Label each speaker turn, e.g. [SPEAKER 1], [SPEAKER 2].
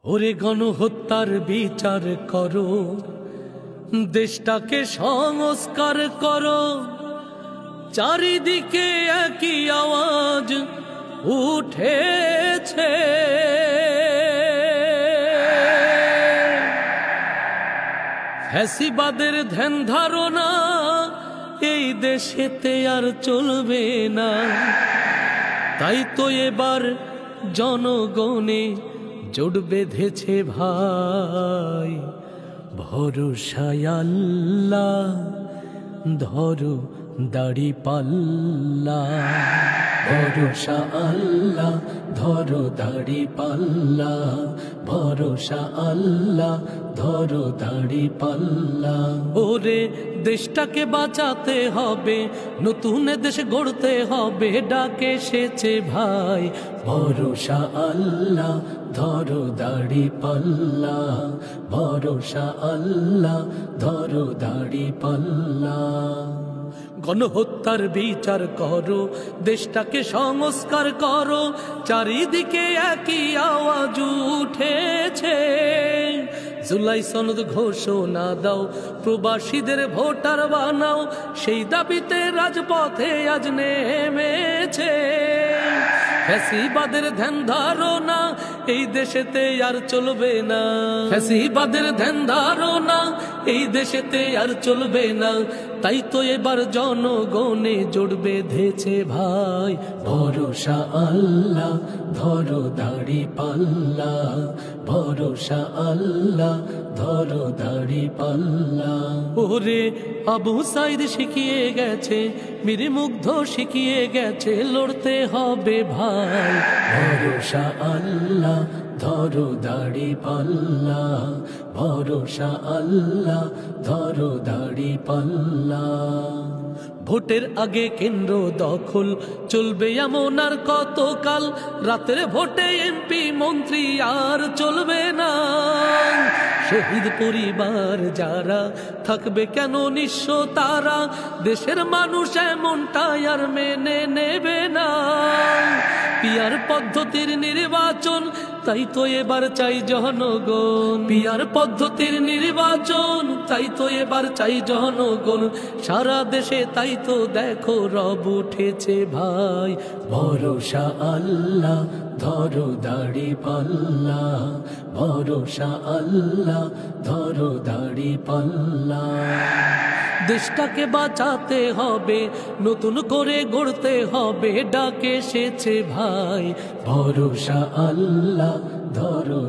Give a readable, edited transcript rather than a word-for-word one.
[SPEAKER 1] ওরে গণহত্যার বিচার করো, দেশটাকে সংস্কার করো। চারিদিকে একই আওয়াজ উঠেছে, ফ্যাসিবাদের ধ্যান ধারণা এই দেশেতে আর চলবে না। তাই তো এবার জনগণে জোট বেঁধেছে ভাই, ভরসায় আল্লাহ ধরো দাড়ি পাল্লা। ভরসা আল্লাহ ধরো দাড়ি পাল্লা, ভরসা আল্লাহ ধরো দাড়ি পাল্লা। ওরে দেশটাকে বাঁচাতে হবে, নতুন দেশ গড়তে হবে, ডাকে এসেছে ভাই, ভরসা আল্লাহ ধরো দাড়ি পাল্লা, ভরসা আল্লাহ ধরো দাড়ি পাল্লা। গণহত্যার বিচার করো, দেশটাকে সংস্কার করো। চারিদিকে একই আওয়াজ উঠেছে, জুলাই সনদ ঘোষণা দাও, প্রবাসীদের ভোটার বানাও। সেই দাবিতে রাজপথে আজ নেমেছে ফ্যাসিবাদের ধ্যান ধারণা এই দেশেতে আর চলবে না। ফ্যাসিবাদের ধ্যান ধারণা এই দেশেতে আর চলবে না। তাই তো এবার জনগণে জোট বেঁধেছে ভাই, ভরসা আল্লাহ ধরো দাড়ি পাল্লা, ভরসা আল্লাহ ধরো দাড়ি পাল্লা। ওরে আবু সাইদ শিখিয়ে গেছে, বীর মুগ্ধ শিখিয়ে গেছে, লড়তে হবে ভাই, ভরসা আল্লাহ ধরো দাড়ি পাল্লা, ভরসা আল্লাহ ধরো দাড়ি পাল্লা। ভোটের আগে কেন্দ্র দখল চলবে এমন আর কতকাল, রাতের ভোটে এমপি মন্ত্রী আর চলবে না। শহীদ পরিবার যারা থাকবে কেন নিঃস্ব তারা, দেশের মানুষ এমনটাই আর মেনে নেবে না। পিয়ার পদ্ধতির নির্বাচন তাই তো এবার চাই জনগণ, পিয়ার পদ্ধতির নির্বাচন তাই তো এবার চাই জনগণ। সারা দেশে তাই তো দেখো রব উঠেছে ভাই, ভরসা আল্লাহ ধরো দাড়ি পাল্লা, ভরসা আল্লাহ ধরো দাড়ি পাল্লা। দেশটাকে বাঁচাতে হবে, নতুন করে গড়তে হবে, ডাকে এসেছে ভাই, ভরসা আল্লাহ ধরো।